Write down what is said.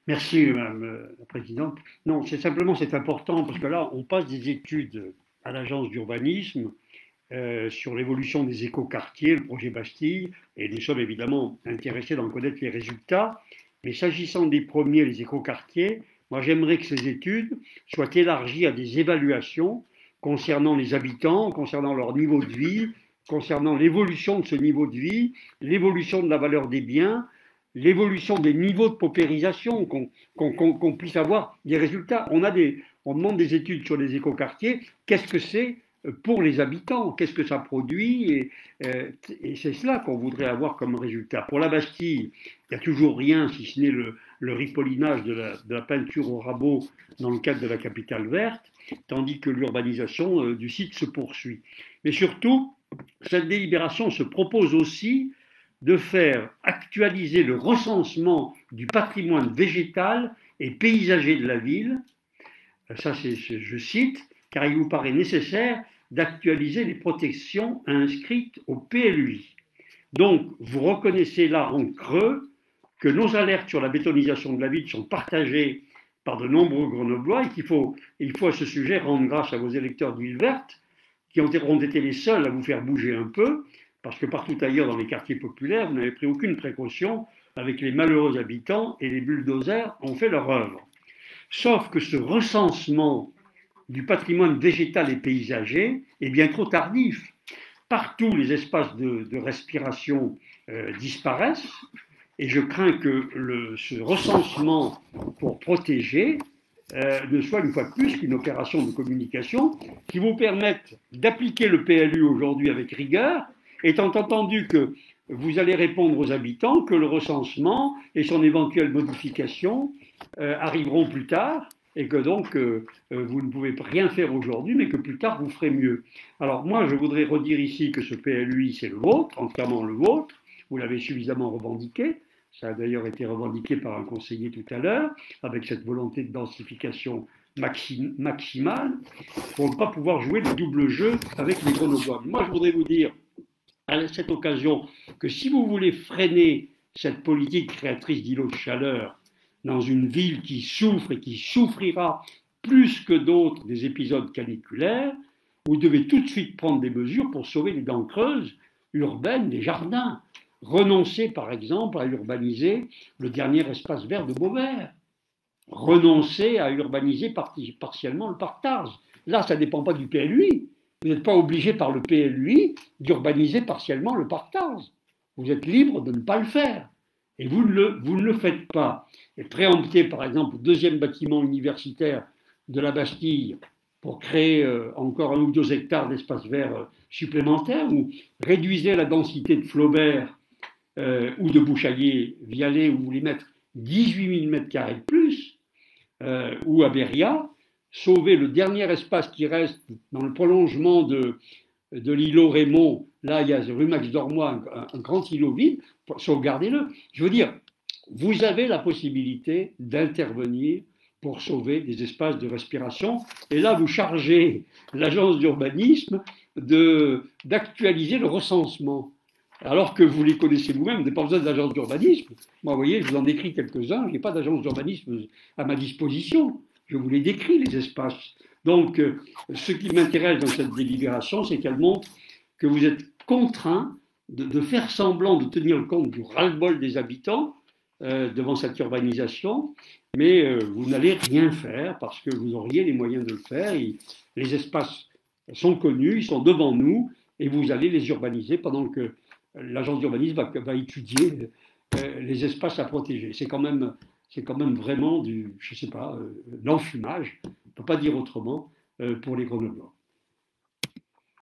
Merci, Madame la Présidente. Non, c'est important parce que là, on passe des études à l'agence d'urbanisme sur l'évolution des écoquartiers, le projet Bastille, et nous sommes évidemment intéressés d'en connaître les résultats. Mais s'agissant des premiers, les écoquartiers, moi j'aimerais que ces études soient élargies à des évaluations concernant les habitants, concernant leur niveau de vie, concernant l'évolution de ce niveau de vie, l'évolution de la valeur des biens, l'évolution des niveaux de paupérisation, qu'on puisse avoir des résultats. On demande des études sur les écoquartiers. Qu'est-ce que c'est pour les habitants? Qu'est-ce que ça produit? Et c'est cela qu'on voudrait avoir comme résultat. Pour la Bastille, il n'y a toujours rien, si ce n'est le ripollinage de la peinture au rabot dans le cadre de la capitale verte, tandis que l'urbanisation du site se poursuit. Mais surtout, cette délibération se propose aussi de faire actualiser le recensement du patrimoine végétal et paysager de la ville. Ça, je cite, car il vous paraît nécessaire d'actualiser les protections inscrites au PLUI. Donc, vous reconnaissez là en creux que nos alertes sur la bétonisation de la ville sont partagées par de nombreux Grenoblois et il faut à ce sujet rendre grâce à vos électeurs de Ville Verte qui ont été les seuls à vous faire bouger un peu, parce que partout ailleurs dans les quartiers populaires, vous n'avez pris aucune précaution avec les malheureux habitants et les bulldozers ont fait leur œuvre. Sauf que ce recensement du patrimoine végétal et paysager est bien trop tardif. Partout, les espaces de respiration disparaissent et je crains que ce recensement pour protéger ne soit une fois de plus qu'une opération de communication qui vous permette d'appliquer le PLU aujourd'hui avec rigueur, étant entendu que vous allez répondre aux habitants que le recensement et son éventuelle modification arriveront plus tard et que donc vous ne pouvez rien faire aujourd'hui, mais que plus tard vous ferez mieux. Alors moi, je voudrais redire ici que ce PLUI, c'est le vôtre, entièrement le vôtre, vous l'avez suffisamment revendiqué, ça a d'ailleurs été revendiqué par un conseiller tout à l'heure, avec cette volonté de densification maximale, pour ne pas pouvoir jouer le double jeu avec les Grenoblois. Moi, je voudrais vous dire, à cette occasion, que si vous voulez freiner cette politique créatrice d'îlots de chaleur dans une ville qui souffre et qui souffrira plus que d'autres des épisodes caniculaires, vous devez tout de suite prendre des mesures pour sauver les dents creuses urbaines des jardins. Renoncer, par exemple, à urbaniser le dernier espace vert de Beauvert. Renoncer à urbaniser partiellement le parc Tars. Là, ça ne dépend pas du PLUI. Vous n'êtes pas obligé par le PLUI d'urbaniser partiellement le parc Tars. Vous êtes libre de ne pas le faire. Et vous ne le faites pas. Et préempter, par exemple, le deuxième bâtiment universitaire de la Bastille pour créer encore 1 ou 2 hectares d'espace vert supplémentaires, ou réduisez la densité de Flaubert ou de Bouchaillé-Vialet, où vous voulez mettre 18 000 m² de plus, ou à Beria, sauver le dernier espace qui reste dans le prolongement de l'îlot Raymond. Là, il y a rue Max Dormois, un grand îlot vide, sauvegardez-le. Je veux dire, vous avez la possibilité d'intervenir pour sauver des espaces de respiration. Et là, vous chargez l'agence d'urbanisme d'actualiser le recensement. Alors que vous les connaissez vous-même, vous n'avez pas besoin d'agence d'urbanisme. Moi, vous voyez, je vous en décris quelques-uns, je n'ai pas d'agence d'urbanisme à ma disposition. Je vous les décris, les espaces. Donc, ce qui m'intéresse dans cette délibération, c'est qu'elle montre que vous êtes contraint de faire semblant de tenir compte du ras-le-bol des habitants devant cette urbanisation, mais vous n'allez rien faire parce que vous auriez les moyens de le faire. Les espaces sont connus, ils sont devant nous, et vous allez les urbaniser pendant que l'agence d'urbanisme va étudier les espaces à protéger. C'est quand même vraiment du, je sais pas, l'enfumage, on ne peut pas dire autrement, pour les Grenoblois.